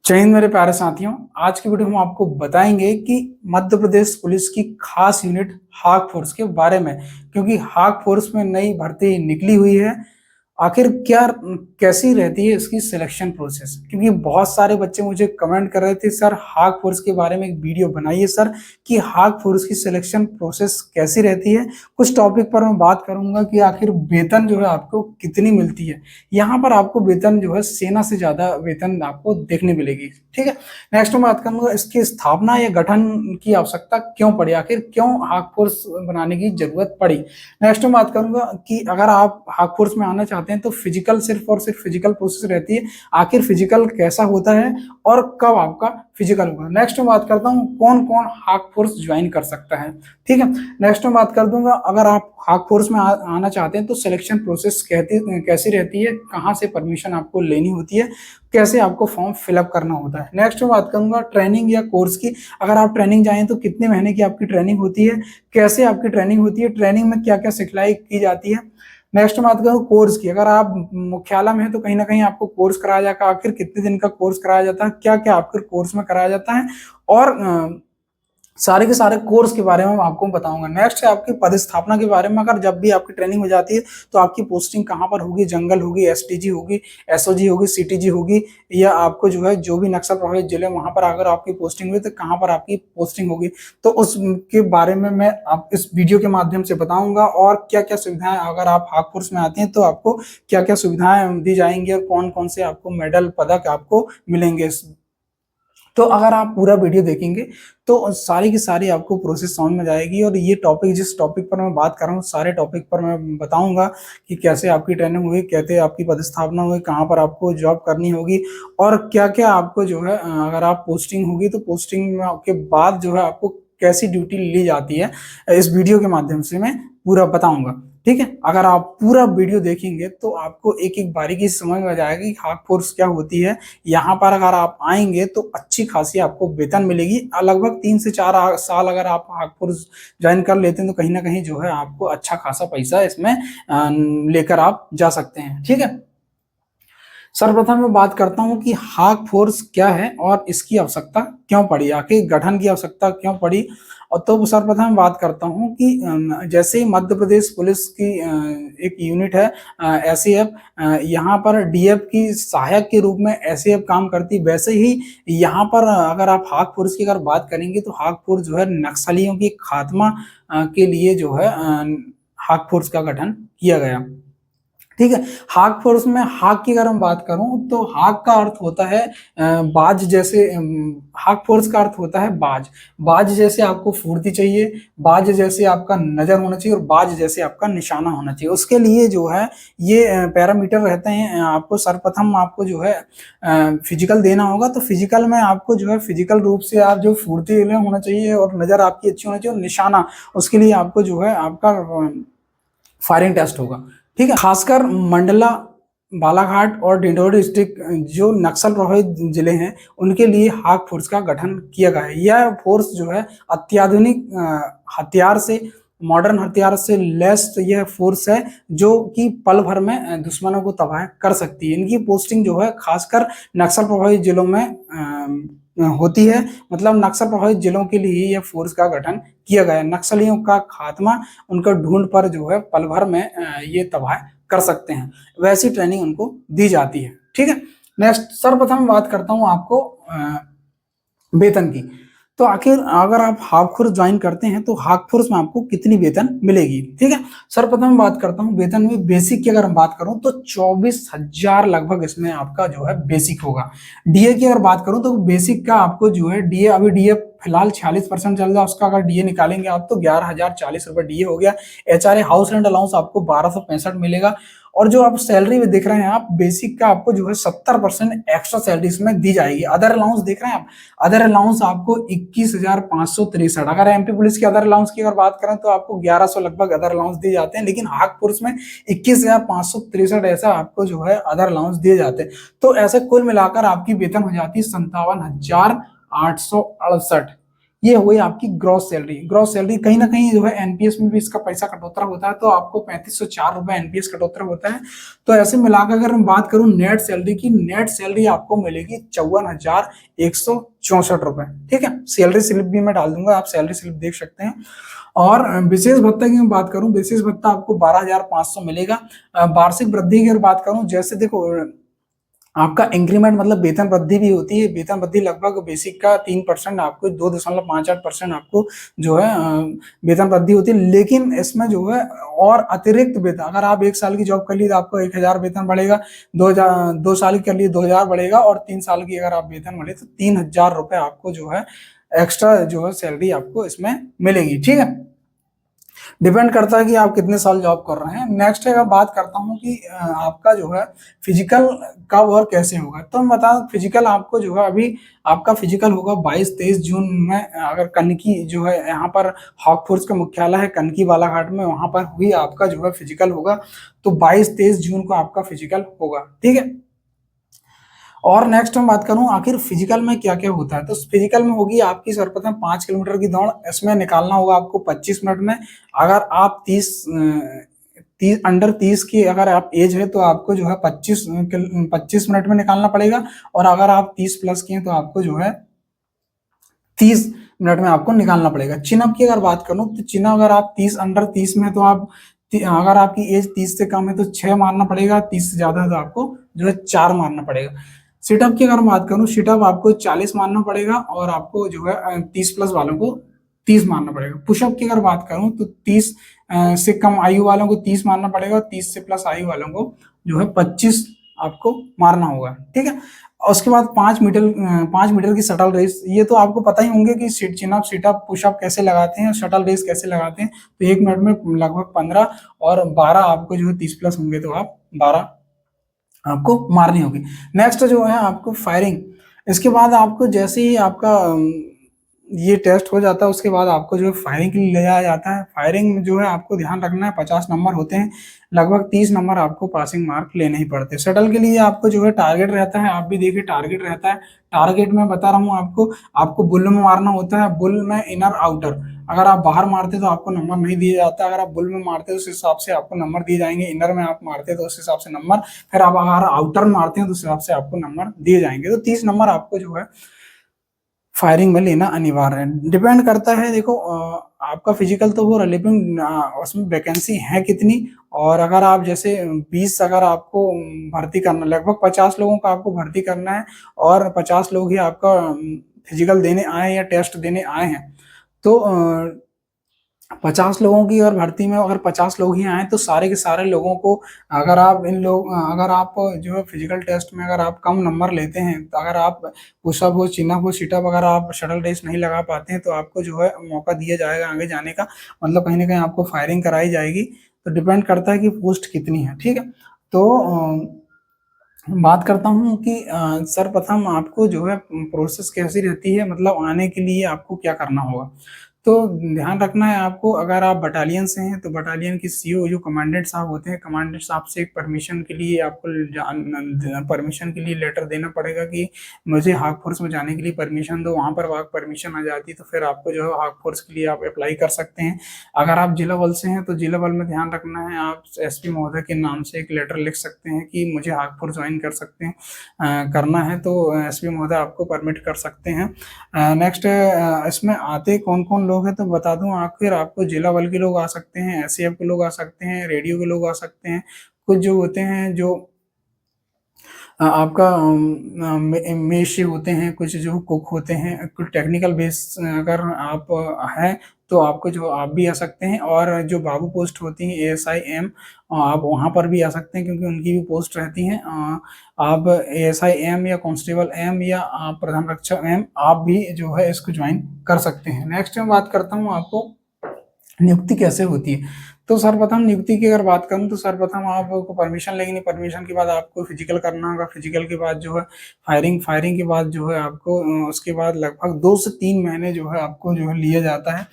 जय हिंद मेरे प्यारे साथियों। आज की वीडियो में हम आपको बताएंगे कि मध्य प्रदेश पुलिस की खास यूनिट हाक फोर्स के बारे में, क्योंकि हाक फोर्स में नई भर्ती निकली हुई है। आखिर क्या कैसी रहती है इसकी सिलेक्शन प्रोसेस, क्योंकि बहुत सारे बच्चे मुझे कमेंट कर रहे थे सर हाक फोर्स के बारे में एक वीडियो बनाइए सर कि हाक फोर्स की सिलेक्शन प्रोसेस कैसी रहती है। कुछ टॉपिक पर मैं बात करूंगा कि आखिर वेतन जो है आपको कितनी मिलती है। यहाँ पर आपको वेतन जो है सेना से ज्यादा वेतन आपको देखने मिलेगी। ठीक है, नेक्स्ट मैं बात करूंगा इसकी स्थापना या गठन की आवश्यकता क्यों पड़ी, आखिर क्यों हाक फोर्स बनाने की जरूरत पड़ी। नेक्स्ट मैं बात करूंगा कि अगर आप हाक फोर्स में आना चाहते हैं तो फिजिकल सिर्फ और सिर्फ फिजिकल प्रोसेस रहती है, आखिर फिजिकल कैसा होता है और कब आपका फिजिकल होगा। नेक्स्ट मैं बात करता हूँ कौन कौन हाक फोर्स ज्वाइन कर सकता है। ठीक है, नेक्स्ट मैं बात कर दूंगा अगर आप हाक फोर्स में आना चाहते हैं तो सिलेक्शन प्रोसेस कैसी रहती है, कहाँ से परमिशन आपको लेनी होती है, कैसे आपको फॉर्म फिलअप करना होता है। नेक्स्ट मैं बात करूंगा ट्रेनिंग या कोर्स की, अगर आप ट्रेनिंग जाएं तो कितने महीने की आपकी ट्रेनिंग होती है, कैसे आपकी ट्रेनिंग होती है, ट्रेनिंग में क्या क्या सिखलाई की जाती है। नेक्स्ट बात करूँ कोर्स की, अगर आप मुख्यालय में है तो कहीं ना कहीं आपको कोर्स कराया जाएगा, आखिर कितने दिन का कोर्स कराया जाता है, क्या क्या आपके कोर्स में कराया जाता है, और सारे के सारे कोर्स के बारे में मैं आपको बताऊंगा। नेक्स्ट है आपकी पदस्थापना के बारे में, अगर जब भी आपकी ट्रेनिंग हो जाती है तो आपकी पोस्टिंग कहाँ पर होगी, जंगल होगी, एसटीजी होगी, एसओजी होगी, सीटीजी होगी, या आपको जो है जो भी नक्सल प्रभावित जिले वहां पर अगर आपकी पोस्टिंग हुई तो कहाँ पर आपकी पोस्टिंग होगी, तो उसके बारे में मैं आप इस वीडियो के माध्यम से बताऊंगा। और क्या क्या सुविधाएं अगर आप हाक फोर्स में आते हैं तो आपको क्या क्या सुविधाएं दी जाएंगी और कौन कौन से आपको मेडल पदक आपको मिलेंगे। तो अगर आप पूरा वीडियो देखेंगे तो सारी की सारी आपको प्रोसेस समझ में जाएगी, और ये टॉपिक जिस टॉपिक पर मैं बात कर रहा हूँ सारे टॉपिक पर मैं बताऊंगा कि कैसे आपकी ट्रेनिंग हुई, कैसे आपकी पदस्थापना हुई, कहाँ पर आपको जॉब करनी होगी, और क्या क्या आपको जो है अगर आप पोस्टिंग होगी तो पोस्टिंग के बाद जो है आपको कैसी ड्यूटी ली जाती है, इस वीडियो के माध्यम से मैं पूरा बताऊंगा। ठीक है, अगर आप पूरा वीडियो देखेंगे तो आपको एक एक बारीकी से समझ में आ जाएगा कि हाक फोर्स क्या होती है। यहाँ पर अगर आप आएंगे तो अच्छी खासी आपको वेतन मिलेगी, लगभग 3 से 4 साल अगर आप हाक फोर्स ज्वाइन कर लेते हैं तो कहीं ना कहीं जो है आपको अच्छा खासा पैसा इसमें लेकर आप जा सकते हैं। ठीक है, सर्वप्रथम मैं बात करता हूं कि हाक फोर्स क्या है और इसकी आवश्यकता क्यों पड़ी, आखिर गठन की आवश्यकता क्यों पड़ी। और तो सर्वप्रथम बात करता हूं कि जैसे ही मध्य प्रदेश पुलिस की एक यूनिट है एसएएफ, यहाँ पर डीएफ की सहायक के रूप में एसएएफ काम करती, वैसे ही यहाँ पर अगर आप हाक फोर्स की अगर बात करेंगे तो हाक फोर्स जो है नक्सलियों की खात्मा के लिए जो है हाक फोर्स का गठन किया गया। ठीक है, हाक फोर्स में हाक की अगर हम बात करूं तो हाक का अर्थ होता है बाज जैसे, हाक फोर्स का अर्थ होता है बाज। बाज जैसे आपको फुर्ती चाहिए, बाज जैसे आपका नजर होना चाहिए और बाज जैसे आपका निशाना होना चाहिए। उसके लिए जो है ये पैरामीटर रहते हैं। आपको सर्वप्रथम आपको जो है फिजिकल देना होगा, तो फिजिकल में आपको जो है फिजिकल रूप से आप जो फुर्ती होना चाहिए और नजर आपकी अच्छी होनी चाहिए, और निशाना उसके लिए आपको जो है आपका फायरिंग टेस्ट होगा। ठीक है, खासकर मंडला, बालाघाट और डिंडोरी डिस्ट्रिक्ट जो नक्सल प्रभावित जिले हैं उनके लिए हाक फोर्स का गठन किया गया है। यह फोर्स जो है अत्याधुनिक हथियार से, मॉडर्न हथियार से लैस यह फोर्स है जो कि पल भर में दुश्मनों को तबाह कर सकती है। इनकी पोस्टिंग जो है खासकर नक्सल प्रभावित जिलों में होती है, मतलब नक्सल प्रभावित जिलों के लिए यह फोर्स का गठन किया गया है। नक्सलियों का खात्मा, उनका ढूंढ पर जो है पल भर में ये तबाह कर सकते हैं, वैसी ट्रेनिंग उनको दी जाती है। ठीक है, नेक्स्ट सर्वप्रथम बात करता हूं आपको वेतन की। तो आखिर अगर आप हाक फोर्स ज्वाइन करते हैं तो हाक फोर्स में आपको कितनी वेतन मिलेगी। ठीक है, सर्वप्रथम बात करता हूं वेतन में बेसिक की अगर हम बात करूं तो 24,000 लगभग इसमें आपका जो है बेसिक होगा। डीए की अगर बात करूं तो बेसिक का आपको जो है डीए, अभी डीए फिलहाल 46% चल रहा है, उसका अगर डीए निकालेंगे आप तो 11,040 रुपए डीए हो गया। एचआरए हाउस रेंट अलाउंस आपको 1265 मिलेगा, और जो आप सैलरी में देख रहे हैं आप बेसिक का आपको जो है 70% एक्स्ट्रा सैलरी इसमें दी जाएगी। अदर अलाउंस देख रहे हैं आप, अदर अलाउंस आपको 21,563, अगर एमपी पुलिस की अदर अलाउंस की अगर बात करें तो आपको 1100 लगभग अदर अलाउंस दिए जाते हैं, लेकिन हाक फोर्स में 21,563 ऐसा आपको जो है अदर अलाउंस दिए जाते हैं। तो ऐसे कुल मिलाकर आपकी वेतन हो जाती है 57,868। ये हुई आपकी ग्रॉस सैलरी। ग्रॉस सैलरी कहीं ना कहीं जो है एनपीएस में भी इसका पैसा कटौतरा होता है, तो आपको 3504 रुपए एनपीएस कटौतरा होता है। तो ऐसे मिलाकर अगर मैं बात करूं नेट सैलरी की, नेट सैलरी आपको मिलेगी 54,164 रुपए। ठीक है, सैलरी स्लिप भी मैं डाल दूंगा, आप सैलरी स्लिप देख सकते हैं। और विशेष भत्ता की मैं बात करूं, विशेष भत्ता आपको 12,500 मिलेगा। वार्षिक वृद्धि की अगर बात करूं, जैसे देखो आपका इंक्रीमेंट मतलब वेतन वृद्धि भी होती है। वेतन वृद्धि लगभग बेसिक का 3%, आपको 2.58% आपको जो है वेतन वृद्धि होती है। लेकिन इसमें जो है और अतिरिक्त वेतन, अगर आप 1 साल की जॉब कर ली तो आपको 1,000 वेतन बढ़ेगा, 2,000 2 साल की कर लिए 2,000 बढ़ेगा, और 3 साल की अगर आप वेतन बढ़े तो 3,000 रुपए आपको जो है एक्स्ट्रा जो है सैलरी आपको इसमें मिलेगी। ठीक है, डिपेंड करता है कि आप कितने साल जॉब कर रहे हैं। नेक्स्ट अगर बात करता हूँ कि आपका जो है फिजिकल का वर्क कैसे होगा, तो मैं बता फिजिकल आपको जो है अभी आपका फिजिकल होगा 22-23 जून में। अगर कनकी जो है यहाँ पर हॉक फोर्स का मुख्यालय है कनकी बालाघाट में, वहां पर हुई आपका जो है फिजिकल होगा। तो 22-23 जून को आपका फिजिकल होगा। ठीक है, और नेक्स्ट मैं बात करूं आखिर फिजिकल में क्या क्या होता है, तो फिजिकल में होगी आपकी सर्वप्रथम 5 किलोमीटर की दौड़। इसमें निकालना होगा आपको 25 मिनट में। अगर आप 30 अंडर 30 की अगर आप एज है तो आपको जो है 25 मिनट में निकालना पड़ेगा। और अगर आप 30 प्लस की हैं तो आपको जो है 30 मिनट में आपको निकालना पड़ेगा। चिनअप की अगर बात करूं तो चिनअप अगर आप 30 में तो आप अगर आपकी एज 30 से कम है तो 6 मारना पड़ेगा, 30 से ज्यादा है तो आपको जो है 4 मारना पड़ेगा। सिटअप की अगर बात करूं, सिटअप आपको 40 मारना पड़ेगा, और आपको जो है 30 प्लस वालों को 30 मारना पड़ेगा। पुशअप की अगर बात करूं तो 30 से कम आयु वालों को 30 मारना पड़ेगा, 30 से प्लस आयु वालों को जो है 25 आपको मारना होगा। ठीक है, और उसके बाद 5 मीटर की शटल रेस, ये तो आपको पता ही होंगे कि चिनअप सिटअप पुशअप कैसे लगाते हैं, शटल रेस कैसे लगाते हैं। तो 1 मिनट में लगभग 15 और 12 आपको जो है 30 प्लस होंगे तो आप 12 आपको मारनी होगी। नेक्स्ट जो है आपको फायरिंग। इसके बाद आपको जैसे ही आपका ये टेस्ट हो जाता है उसके बाद आपको जो है फायरिंग के लिए ले जाया जाता है। फायरिंग में जो है आपको ध्यान रखना है 50 नंबर होते हैं, लगभग 30 नंबर आपको पासिंग मार्क लेने ही पड़ते हैं। शटल के लिए आपको जो है टारगेट रहता है, आप भी देखिए टारगेट रहता है। टारगेट में बता रहा हूँ आपको, आपको बुल में मारना होता है, बुल में इनर आउटर। अगर आप बाहर मारते तो आपको नंबर नहीं दिया जाता, अगर आप बुल में मारते तो उस हिसाब से आपको नंबर दिए जाएंगे, इनर में आप मारते तो उस हिसाब से नंबर, फिर आप अगर आउटर मारते हैं तो उस हिसाब से आपको नंबर दिए जाएंगे। तो 30 नंबर आपको जो है फायरिंग में लेना अनिवार्य है। डिपेंड करता है, देखो आपका फिजिकल तो हो रहा है, लेकिन उसमें वैकेंसी है कितनी। और अगर आप जैसे 20 अगर आपको भर्ती करना, लगभग 50 लोगों का आपको भर्ती करना है, और 50 लोग ही आपका फिजिकल देने आए या टेस्ट देने आए हैं, तो 50 लोगों की और भर्ती में अगर 50 लोग ही आए तो सारे के सारे लोगों को, अगर आप जो है फिजिकल टेस्ट में अगर आप कम नंबर लेते हैं, तो अगर आप पुशअप हो चिनअप हो सिटअप अगर आप शटल रेस नहीं लगा पाते हैं तो आपको जो है मौका दिया जाएगा आगे जाने का, मतलब कहीं ना कहीं आपको फायरिंग कराई जाएगी। तो डिपेंड करता है कि पोस्ट कितनी है। ठीक है, तो बात करता हूँ कि सर्वप्रथम आपको जो है प्रोसेस कैसी रहती है, मतलब आने के लिए आपको क्या करना होगा। तो ध्यान रखना है आपको, अगर आप बटालियन से हैं तो बटालियन की सीओ जो कमांडेंट साहब होते हैं, कमांडेंट साहब से एक परमिशन के लिए आपको परमिशन के लिए लेटर देना पड़ेगा कि मुझे हाक फोर्स में जाने के लिए परमिशन दो। वहाँ पर वाक परमिशन आ जाती है तो फिर आपको जो है हाक फोर्स के लिए आप अप्लाई कर सकते हैं। अगर आप जिला बल से हैं तो जिला बल में ध्यान रखना है, आप एसपी महोदय के नाम से एक लेटर लिख सकते हैं कि मुझे हाक फोर्स ज्वाइन कर सकते हैं, करना है तो एसपी महोदय आपको परमिट कर सकते हैं। नेक्स्ट इसमें आते कौन कौन लोग हैं तो बता दूं, आखिर आपको जिला बल के लोग आ सकते हैं, एसएएफ के लोग आ सकते हैं, रेडियो के लोग आ सकते हैं। कुछ जो होते हैं जो आपका मेश होते हैं, कुछ जो कुक होते हैं, कुछ टेक्निकल बेस अगर आप हैं तो आपको जो आप भी आ सकते हैं। और जो बाबू पोस्ट होती हैं एएसआई एम, आप वहाँ पर भी आ सकते हैं क्योंकि उनकी भी पोस्ट रहती हैं। आप एएसआई एम या कांस्टेबल एम या प्रधान रक्षक एम आप भी जो है इसको ज्वाइन कर सकते हैं। नेक्स्ट मैं बात करता हूँ आपको नियुक्ति कैसे होती है। तो सर्वप्रथम नियुक्ति की अगर बात करूँ तो सर्वप्रथम आपको परमिशन लेनी है, परमिशन के बाद आपको फिजिकल करना होगा, फिजिकल के बाद जो है फायरिंग, फायरिंग के बाद जो है आपको उसके बाद लगभग 2 से 3 महीने जो है आपको जो है लिया जाता है।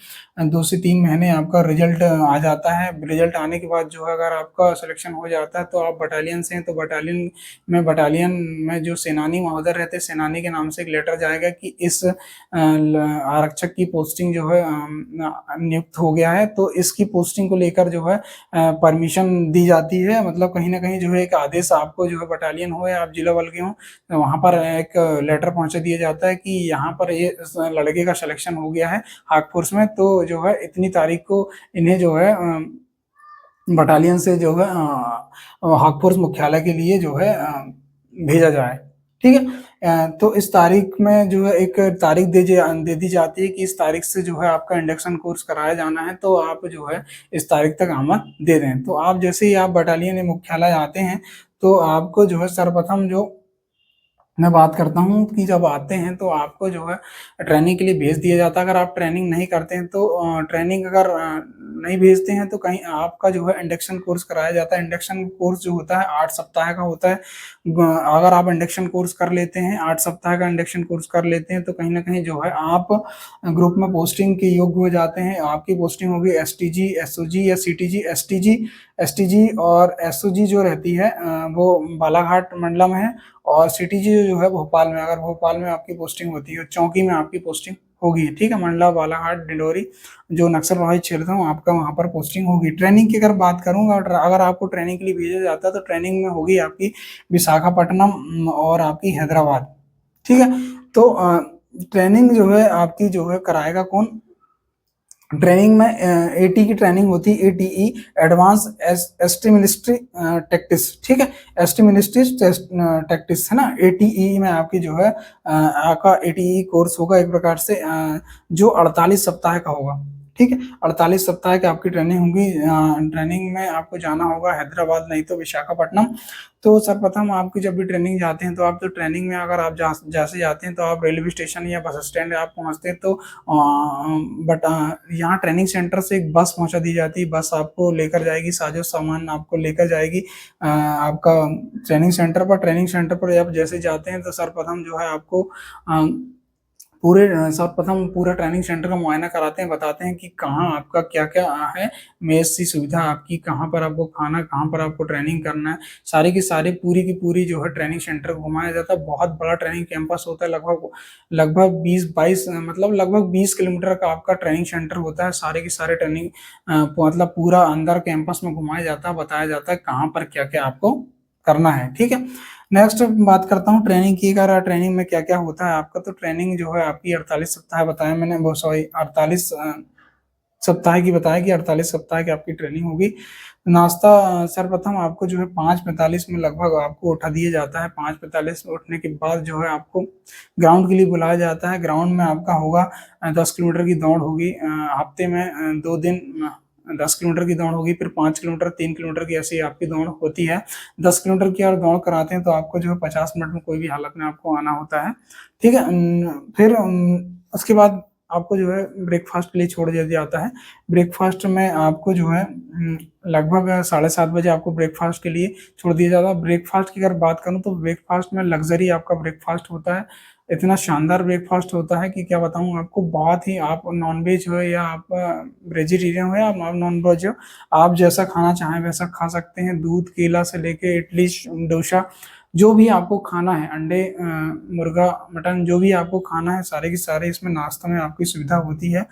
2 से 3 महीने आपका रिजल्ट आ जाता है। रिजल्ट आने के बाद जो है अगर आपका सिलेक्शन हो जाता है तो आप बटालियन से हैं, तो बटालियन में जो सेनानी महोदय रहते हैं, सेनानी के नाम से एक लेटर जाएगा कि इस आरक्षक की पोस्टिंग जो है नियुक्त हो गया है, तो इसकी पोस्टिंग को लेकर जो है परमिशन दी जाती है। मतलब कहीं न कहीं जो है एक आदेश आपको जो है बटालियन हो या आप जिला बल के हों, वहाँ पर एक लेटर पहुँचा दिया जाता है कि यहाँ पर ये इस लड़के का सिलेक्शन हो गया है हाक फोर्स में, तो जो है इतनी तारीख को इन्हें जो है बटालियन से जो है हाक फोर्स मुख्यालय के लिए जो है भेजा जाए। ठीक है? तो इस तारीख में जो है एक तारीख दे दी जाती है कि इस तारीख से जो है आपका इंडक्शन कोर्स कराया जाना है, तो आप जो है इस तारीख तक आमद दे दें। तो आप जैसे ही आप बटालियन मुख्यालय आते हैं, तो आपको जो है सर्वप्रथम जो मैं बात करता हूँ कि जब आते हैं तो आपको जो है ट्रेनिंग के लिए भेज दिया जाता है। अगर आप ट्रेनिंग नहीं करते हैं तो ट्रेनिंग अगर नहीं भेजते हैं तो कहीं आपका जो है इंडक्शन कोर्स कराया जाता है। इंडक्शन कोर्स जो होता है 8 सप्ताह का होता है। अगर आप इंडक्शन कोर्स कर लेते हैं, 8 सप्ताह का इंडक्शन कोर्स कर लेते हैं, तो कहीं न कहीं जो है आप ग्रुप में पोस्टिंग के योग्य हो जाते हैं। आपकी पोस्टिंग होगी एसटीजी, एसओजी या सीटीजी। एसटीजी और एसओजी जो रहती है वो बालाघाट मंडलम है, और सीटीजी जो है भोपाल में, अगर भोपाल में आपकी पोस्टिंग होती है, चौकी में आपकी पोस्टिंग होगी। ठीक है? मंडला, बालाघाट, डिंडोरी जो नक्सल प्रभावित क्षेत्र है आपका वहाँ पर पोस्टिंग होगी। ट्रेनिंग की अगर बात करूँ, अगर आपको ट्रेनिंग के लिए भेजा जाता है तो ट्रेनिंग में होगी आपकी विशाखापट्टनम और आपकी हैदराबाद। ठीक है? तो ट्रेनिंग जो है आपकी जो है कराएगा कौन? ट्रेनिंग में एटी की ट्रेनिंग होती है, ATE advance ST military tactics. ठीक है? एसटी मिलिट्री टैक्टिस है ना, एटीई में आपकी जो है आपका एटीई कोर्स होगा एक प्रकार से जो 48 सप्ताह का होगा। ठीक है? 48 सप्ताह की आपकी ट्रेनिंग होगी। ट्रेनिंग में आपको जाना होगा हैदराबाद नहीं तो विशाखापट्टनम। तो सर्वप्रथम आपकी जब भी ट्रेनिंग जाते हैं तो आप तो ट्रेनिंग में अगर आप जैसे जाते हैं तो आप रेलवे स्टेशन या बस स्टैंड आप पहुँचते हैं, तो बट यहाँ ट्रेनिंग सेंटर से एक बस पहुँचा दी जाती है। बस आपको लेकर जाएगी, साजो सामान आपको लेकर जाएगी आपका ट्रेनिंग सेंटर पर। ट्रेनिंग सेंटर पर आप जैसे जाते हैं तो सर्वप्रथम जो है आपको सर्वप्रथम पूरा ट्रेनिंग सेंटर का मुआयना कराते हैं, बताते हैं कि कहाँ आपका क्या-क्या है, मेस की सुविधा आपकी, कहाँ पर आपको खाना, कहाँ पर आपको ट्रेनिंग करना है, सारी की सारी पूरी की पूरी जो है ट्रेनिंग सेंटर घुमाया जाता है। बहुत बड़ा ट्रेनिंग कैंपस होता है, लगभग 20-22 मतलब लगभग 20 किलोमीटर का आपका ट्रेनिंग सेंटर होता है। सारे के सारे ट्रेनिंग मतलब पूरा अंदर कैंपस में घुमाया जाता है, बताया जाता है कहाँ पर क्या-क्या आपको करना है। ठीक है? नेक्स्ट बात करता हूँ ट्रेनिंग की। अगर ट्रेनिंग में क्या-क्या होता है आपका, तो ट्रेनिंग जो है आपकी 48 सप्ताह बताया मैंने, वो सॉरी 48 सप्ताह की बताया कि 48 सप्ताह की आपकी ट्रेनिंग होगी। नाश्ता सर्वप्रथम आपको जो है 5:45 में लगभग आपको उठा दिया जाता है। 5:45 में उठने के बाद जो है आपको ग्राउंड के लिए बुलाया जाता है। ग्राउंड में आपका होगा 10 किलोमीटर की दौड़ होगी। हफ्ते में 2 दिन 10 किलोमीटर की दौड़ होगी, फिर 5 किलोमीटर, 3 किलोमीटर की ऐसी आपकी दौड़ होती है। 10 किलोमीटर की अगर दौड़ कराते हैं तो आपको जो है 50 मिनट में कोई भी हालत में आपको आना होता है। ठीक है? फिर उसके बाद आपको जो है ब्रेकफ़ास्ट के लिए छोड़ दिया जाता है। ब्रेकफ़ास्ट में आपको जो है लगभग 7:30 बजे आपको ब्रेकफ़ास्ट के लिए छोड़ दिया जाता है। ब्रेकफ़ास्ट की अगर बात करूँ तो ब्रेकफ़ास्ट में लग्ज़री आपका ब्रेकफ़ास्ट होता है। इतना शानदार ब्रेकफ़ास्ट होता है कि क्या बताऊँ आपको, बहुत ही आप नॉन-वेज हो या आप वेजिटेरियन हो या आप नॉन-वेज हो, आप जैसा खाना चाहें वैसा खा सकते हैं। दूध, केला से लेके इडली, डोसा जो भी आपको खाना है, अंडे मुर्गा, मटन जो भी आपको खाना है, सारे के सारे इसमें नाश्ता में आपकी सुविधा होती है।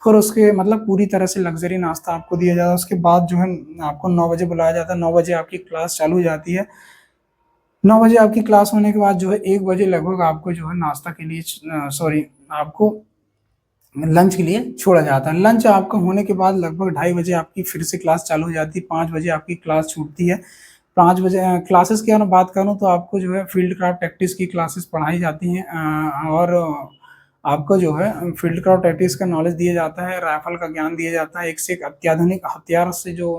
फिर उसके मतलब पूरी तरह से लग्ज़री नाश्ता आपको दिया जाता है। उसके बाद जो है आपको 9 बजे बुलाया जाता है। 9 बजे आपकी क्लास चालू हो जाती है। 9 बजे आपकी क्लास होने के बाद जो है 1 बजे लगभग आपको जो है नाश्ता के लिए सॉरी आपको लंच के लिए छोड़ा जाता है। लंच आपका होने के बाद लगभग 2:30 बजे आपकी फिर से क्लास चालू हो जाती है। 5 बजे आपकी क्लास छूटती है। 5 बजे क्लासेस की अगर मैं बात करूँ तो आपको जो है फ़ील्ड क्राफ्ट टैक्टिक्स की क्लासेस पढ़ाई जाती हैं और आपको जो है फील्ड क्राफ्ट एक्टिविटीज का नॉलेज दिया जाता है, राइफल का ज्ञान दिया जाता है, एक से एक अत्याधुनिक हथियार से जो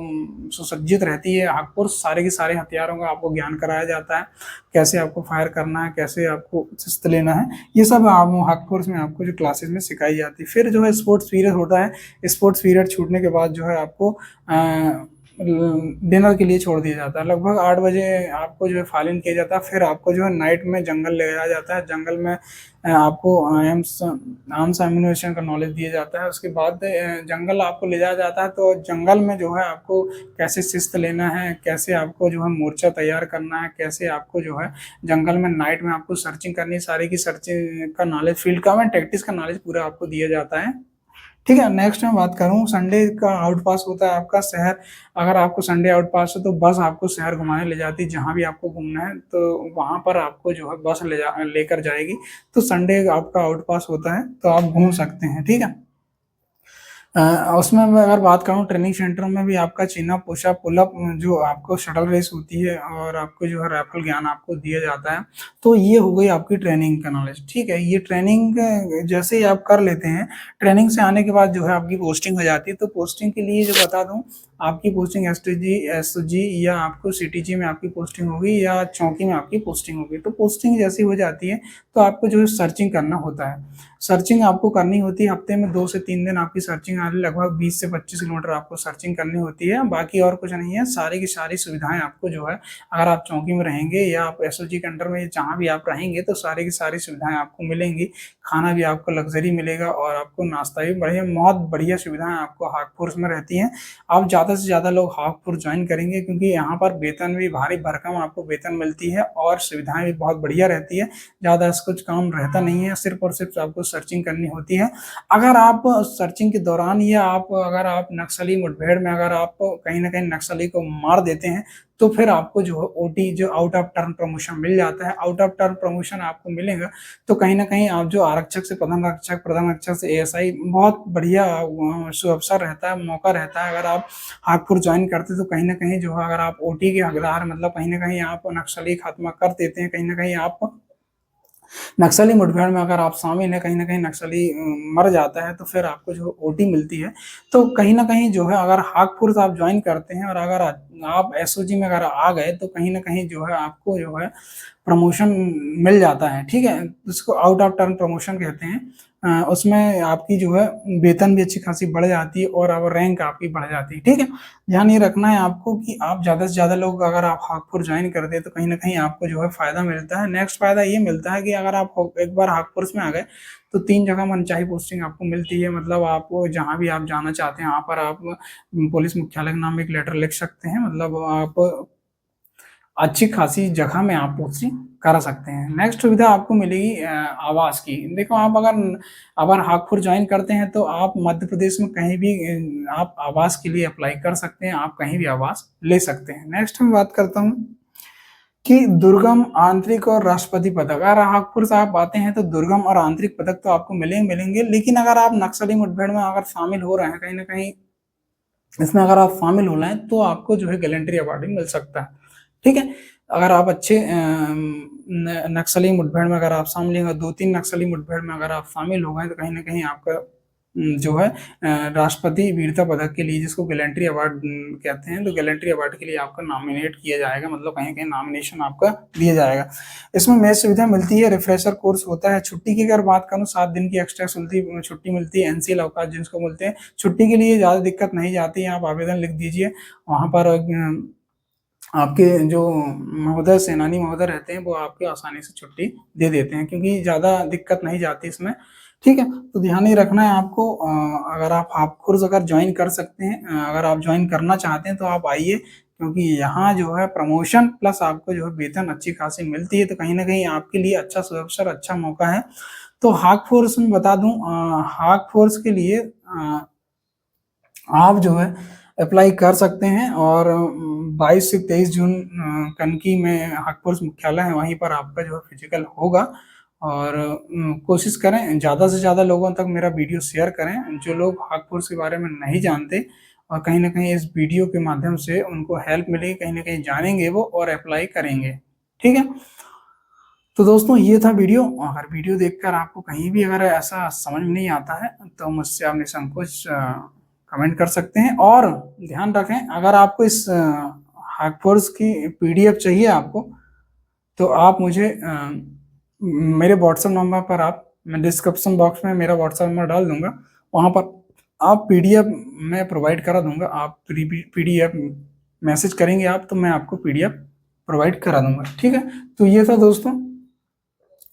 सुसज्जित रहती है हाक फोर्स, सारे के सारे हथियारों का आपको ज्ञान कराया जाता है, कैसे आपको फायर करना है, कैसे आपको शिस्त लेना है, ये सब आप हाक फोर्स में आपको जो क्लासेस में सिखाई जाती है। फिर जो है स्पोर्ट्स पीरियड होता है, स्पोर्ट्स पीरियड छूटने के बाद जो है आपको डिनर के लिए छोड़ दिया जाता है। लगभग 8 बजे आपको जो है फाइलिंग किया जाता है। फिर आपको जो है नाइट में जंगल ले जाया जाता है। जंगल में आपको आर्म्स एम्यूनेशन का नॉलेज दिया जाता है। उसके बाद जंगल आपको ले जाया जाता है, तो जंगल में जो है आपको कैसे शिस्त लेना है, कैसे आपको जो है मोर्चा तैयार करना है, कैसे आपको जो है जंगल में नाइट में आपको सर्चिंग करनी है, सारी की सर्चिंग का नॉलेज, फील्ड का में टैक्टिक्स का नॉलेज पूरा आपको दिया जाता है। ठीक है, नेक्स्ट मैं बात करूँ, संडे का आउट पास होता है आपका शहर। अगर आपको संडे आउट पास है तो बस आपको शहर घुमाने ले जाती है, जहाँ भी आपको घूमना है तो वहाँ पर आपको जो है बस लेकर जाएगी। तो संडे आपका आउट पास होता है तो आप घूम सकते हैं। ठीक है, उसमें मैं अगर बात करूँ, ट्रेनिंग सेंटर में भी आपका चिनअप, पुशअप, पुलअप, जो आपको शटल रेस होती है और आपको जो है राइफल ज्ञान आपको दिया जाता है। तो ये हो गई आपकी ट्रेनिंग का नॉलेज। ठीक है, ये ट्रेनिंग जैसे ही आप कर लेते हैं, ट्रेनिंग से आने के बाद जो है आपकी पोस्टिंग हो जाती है। तो पोस्टिंग के लिए जो बता दूं, आपकी पोस्टिंग एसजी या आपको सिटीजी में आपकी पोस्टिंग होगी या चौकी में आपकी पोस्टिंग होगी। तो पोस्टिंग जैसी हो जाती है तो आपको जो है सर्चिंग करना होता है। सर्चिंग आपको करनी होती है, हफ्ते में 2 से 3 दिन आपकी सर्चिंग आ रही, लगभग 20 से 25 किलोमीटर आपको सर्चिंग करनी होती है। बाकी और कुछ नहीं है, सारी की सारी सुविधाएं आपको जो है, अगर आप चौकी में रहेंगे या आप एसओजी के अंडर में जहाँ भी आप रहेंगे तो सारी की सारी सुविधाएं आपको मिलेंगी। खाना भी आपको लग्जरी मिलेगा और आपको नाश्ता भी बढ़िया, बहुत बढ़िया सुविधाएं आपको हाक फोर्स में रहती हैं। आप ज़्यादा से ज़्यादा लोग हाक फोर्स ज्वाइन करेंगे, क्योंकि यहाँ पर वेतन भी भारी भरकम आपको वेतन मिलती है और सुविधाएं भी बहुत बढ़िया रहती है। ज़्यादा कुछ काम रहता नहीं है, सिर्फ और सिर्फ आपको सर्चिंग करनी होती है। अगर आप सर्चिंग के दौरान या अगर आप नक्सली मुठभेड़ में अगर आप कहीं ना कहीं नक्सली को मार देते हैं, तो फिर आपको जो है ओटी, जो आउट ऑफ टर्न प्रमोशन मिल जाता है। आउट ऑफ टर्न प्रमोशन आपको मिलेगा तो कहीं ना कहीं आप जो आरक्षक से प्रधान आरक्षक से एएसआई, बहुत बढ़िया सुअवसर रहता है, मौका रहता है। अगर आप हाकपुर ज्वाइन करते तो कहीं ना कहीं जो है, अगर आप ओटी के हकदार, मतलब कहीं ना कहीं आप नक्सली खात्मा कर देते हैं, कहीं ना कहीं आप नक्सली मुठभेड़ में अगर आप शामिल हैं, कहीं ना कहीं नक्सली मर जाता है, तो फिर आपको जो ओटी मिलती है। तो कहीं ना कहीं जो है, अगर हाक फोर्स आप ज्वाइन करते हैं और अगर आप एसओजी में अगर आ गए तो कहीं ना कहीं जो है आपको जो है प्रमोशन मिल जाता है। ठीक है, उसको आउट ऑफ टर्न प्रमोशन कहते हैं। उसमें आपकी जो है वेतन भी अच्छी खासी बढ़ जाती है और अब रैंक आपकी बढ़ जाती है। ठीक है, ध्यान ये रखना है आपको कि आप ज़्यादा से ज़्यादा लोग अगर आप हाकपुर ज्वाइन कर दे तो कहीं ना कहीं आपको जो है फायदा मिलता है। नेक्स्ट फायदा ये मिलता है कि अगर आप एक बार हाकपुर में आ गए तो 3 जगह मनचाही पोस्टिंग आपको मिलती है। मतलब आपको जहाँ भी आप जाना चाहते हैं वहाँ पर आप पुलिस मुख्यालय के नाम एक लेटर लिख सकते हैं। मतलब आप अच्छी खासी जगह में आप पोस्टिंग करा सकते हैं। नेक्स्ट सुविधा आपको मिलेगी आवास की। देखो, आप अगर हाकपुर ज्वाइन करते हैं तो आप मध्य प्रदेश में कहीं भी आप आवास के लिए अप्लाई कर सकते हैं, आप कहीं भी आवास ले सकते हैं। नेक्स्ट मैं बात करता हूँ कि दुर्गम, आंतरिक और राष्ट्रपति पदक। अगर हाकपुर से आप आते हैं तो दुर्गम और आंतरिक पदक तो आपको मिलेंगे, लेकिन अगर आप नक्सली मुठभेड़ में अगर शामिल हो रहे हैं, कहीं ना कहीं इसमें अगर आप शामिल हो रहे हैं तो आपको जो है गैलेंट्री अवार्ड भी मिल सकता है। ठीक है, अगर आप अच्छे नक्सली मुठभेड़ में अगर आप शामिल हैं, 2-3 नक्सली मुठभेड़ में अगर आप शामिल हो गए तो कहीं ना कहीं आपका जो है राष्ट्रपति वीरता पदक के लिए, जिसको गैलेंट्री अवार्ड कहते हैं, तो गैलेंट्री अवार्ड के लिए आपका नॉमिनेट किया जाएगा, मतलब कहीं कहीं नॉमिनेशन आपका दिया जाएगा। इसमें मेज सुविधा मिलती है, रिफ्रेशर कोर्स होता है। छुट्टी की अगर बात करूँ, 7 दिन की एक्स्ट्रा छुट्टी मिलती है, एनसीएल अवकाश जिसको बोलते हैं। छुट्टी के लिए ज़्यादा दिक्कत नहीं जाती है, आप आवेदन लिख दीजिए, वहाँ पर आपके जो महोदय, सेनानी महोदय रहते हैं, वो आपके आसानी से छुट्टी दे देते हैं, क्योंकि ज़्यादा दिक्कत नहीं जाती इसमें। ठीक है, तो ध्यान ही रखना है आपको। अगर आप हाकफोर्स अगर ज्वाइन कर सकते हैं, अगर आप ज्वाइन करना चाहते हैं तो आप आइए, क्योंकि यहाँ जो है प्रमोशन प्लस आपको जो है वेतन अच्छी खासी मिलती है, तो कहीं ना कहीं आपके लिए अच्छा अवसर, अच्छा मौका है। तो हाकफोर्स में बता दूं, हाकफोर्स के लिए आप जो है अप्लाई कर सकते हैं, और 22 से 23 जून कनकी में हाकफोर्स मुख्यालय है, वहीं पर आपका जो है फिजिकल होगा। और कोशिश करें ज़्यादा से ज़्यादा लोगों तक मेरा वीडियो शेयर करें, जो लोग हाकफोर्स के बारे में नहीं जानते, और कहीं ना कहीं इस वीडियो के माध्यम से उनको हेल्प मिलेगी, कहीं ना कहीं जानेंगे वो और अप्लाई करेंगे। ठीक है, तो दोस्तों ये था वीडियो। अगर वीडियो देखकर आपको कहीं भी अगर ऐसा समझ में नहीं आता है तो मुझसे आप निसंकोच कमेंट कर सकते हैं। और ध्यान रखें, अगर आपको इस हार्क फोर्स की पीडीएफ चाहिए आपको, तो आप मुझे मेरे व्हाट्सएप नंबर पर मैं डिस्क्रिप्शन बॉक्स में मेरा व्हाट्सएप नंबर डाल दूंगा, वहां पर आप पीडीएफ मैं प्रोवाइड करा दूंगा। आप पीडीएफ मैसेज करेंगे आप, तो मैं आपको पीडीएफ प्रोवाइड करा दूंगा, ठीक है। तो ये था दोस्तों।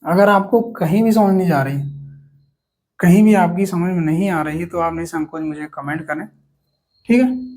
अगर आपको कहीं भी समझ नहीं जा रही, कहीं भी आपकी समझ में नहीं आ रही है, तो आप निसंकोच मुझे कमेंट करें, ठीक है।